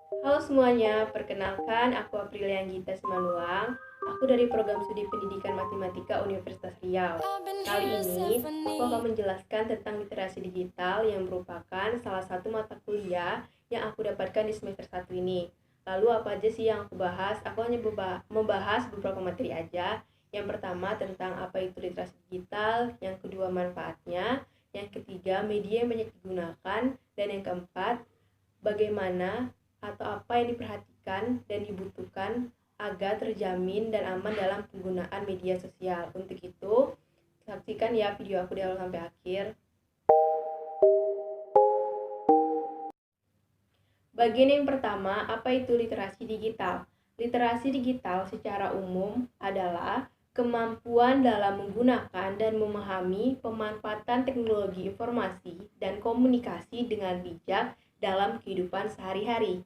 Halo semuanya, perkenalkan aku Aprilia Anggita Simanuang. Aku dari program studi pendidikan matematika Universitas Riau. Kali ini, aku akan menjelaskan tentang literasi digital yang merupakan salah satu mata kuliah yang aku dapatkan di semester 1 ini. Lalu apa aja sih yang aku bahas? Aku hanya membahas beberapa materi aja. Yang pertama tentang apa itu literasi digital, yang kedua manfaatnya, yang ketiga media yang banyak digunakan, dan yang keempat bagaimana atau apa yang diperhatikan dan dibutuhkan agar terjamin dan aman dalam penggunaan media sosial. Untuk itu, saksikan ya video aku dari awal sampai akhir. Bagian yang pertama, apa itu literasi digital? Literasi digital secara umum adalah kemampuan dalam menggunakan dan memahami pemanfaatan teknologi informasi dan komunikasi dengan bijak dalam kehidupan sehari-hari.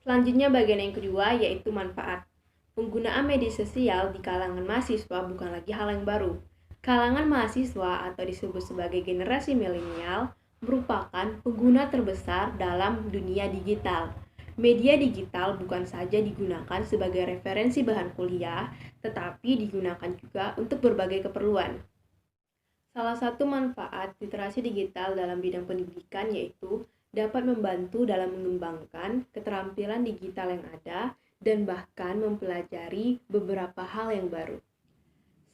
Selanjutnya bagian yang kedua yaitu manfaat. Penggunaan media sosial di kalangan mahasiswa bukan lagi hal yang baru. Kalangan mahasiswa atau disebut sebagai generasi milenial merupakan pengguna terbesar dalam dunia digital. Media digital bukan saja digunakan sebagai referensi bahan kuliah, tetapi digunakan juga untuk berbagai keperluan. Salah satu manfaat literasi digital dalam bidang pendidikan yaitu dapat membantu dalam mengembangkan keterampilan digital yang ada dan bahkan mempelajari beberapa hal yang baru.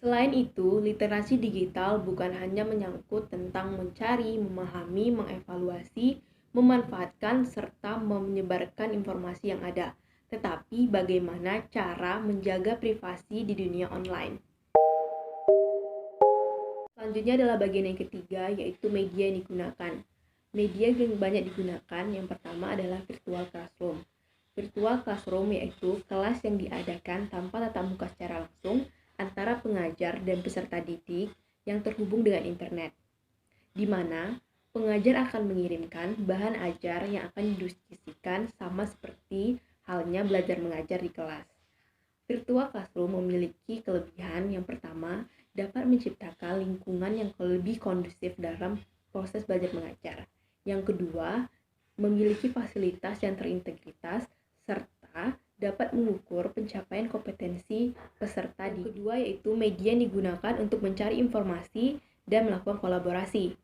Selain itu, literasi digital bukan hanya menyangkut tentang mencari, memahami, mengevaluasi, memanfaatkan, serta menyebarkan informasi yang ada, tetapi bagaimana cara menjaga privasi di dunia online. Selanjutnya adalah bagian yang ketiga, yaitu media yang digunakan. Media yang banyak digunakan, yang pertama adalah virtual classroom. Virtual classroom yaitu kelas yang diadakan tanpa tatap muka secara langsung antara pengajar dan peserta didik yang terhubung dengan internet, di mana pengajar akan mengirimkan bahan ajar yang akan didiskusikan sama seperti halnya belajar mengajar di kelas. Virtual classroom memiliki kelebihan yang pertama, dapat menciptakan lingkungan yang lebih kondusif dalam proses belajar mengajar. Yang kedua, memiliki fasilitas yang terintegritas serta dapat mengukur pencapaian kompetensi peserta. Yang kedua yaitu media yang digunakan untuk mencari informasi dan melakukan kolaborasi,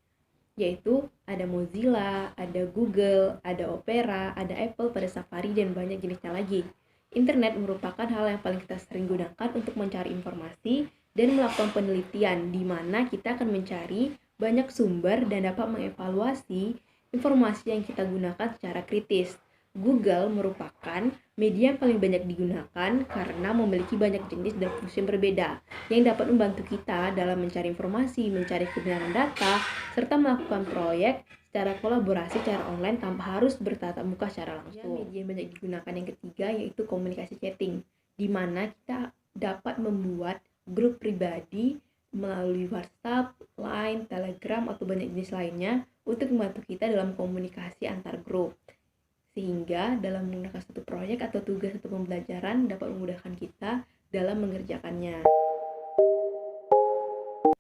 yaitu ada Mozilla, ada Google, ada Opera, ada Apple pada Safari, dan banyak jenisnya lagi. Internet merupakan hal yang paling kita sering gunakan untuk mencari informasi dan melakukan penelitian, di mana kita akan mencari banyak sumber dan dapat mengevaluasi informasi yang kita gunakan secara kritis. Google merupakan media yang paling banyak digunakan karena memiliki banyak jenis dan fungsi yang berbeda yang dapat membantu kita dalam mencari informasi, mencari kebenaran data, serta melakukan proyek secara kolaborasi secara online tanpa harus bertatap muka secara langsung. Media yang banyak digunakan yang ketiga yaitu komunikasi chatting, di mana kita dapat membuat grup pribadi melalui WhatsApp, Line, Telegram, atau banyak jenis lainnya untuk membantu kita dalam komunikasi antar grup. Sehingga dalam menggunakan suatu proyek atau tugas atau pembelajaran dapat memudahkan kita dalam mengerjakannya.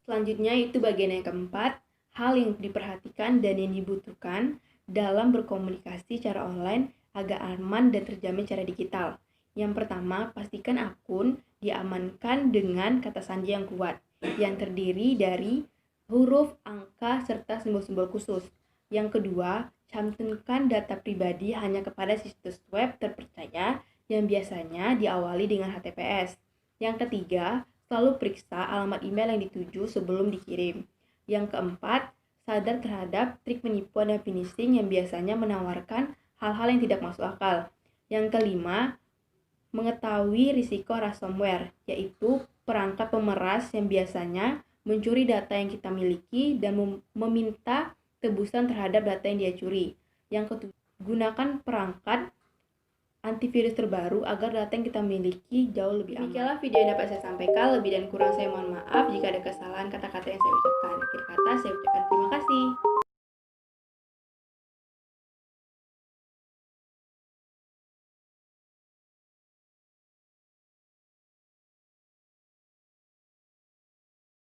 Selanjutnya itu bagian yang keempat, hal yang diperhatikan dan yang dibutuhkan dalam berkomunikasi secara online agar aman dan terjamin secara digital. Yang pertama, pastikan akun diamankan dengan kata sandi yang kuat, yang terdiri dari huruf, angka, serta simbol-simbol khusus. Yang kedua, cantumkan data pribadi hanya kepada situs web terpercaya yang biasanya diawali dengan HTTPS. Yang ketiga, selalu periksa alamat email yang dituju sebelum dikirim. Yang keempat, sadar terhadap trik penipuan dan phishing yang biasanya menawarkan hal-hal yang tidak masuk akal. Yang kelima, mengetahui risiko ransomware, yaitu perangkat pemeras yang biasanya mencuri data yang kita miliki dan meminta tebusan terhadap data yang dia curi. Yang ketujuh, gunakan perangkat antivirus terbaru agar data yang kita miliki jauh lebih aman. Demikianlah video yang dapat saya sampaikan. Lebih dan kurang saya mohon maaf jika ada kesalahan kata-kata yang saya ucapkan. Akhir kata saya ucapkan terima kasih.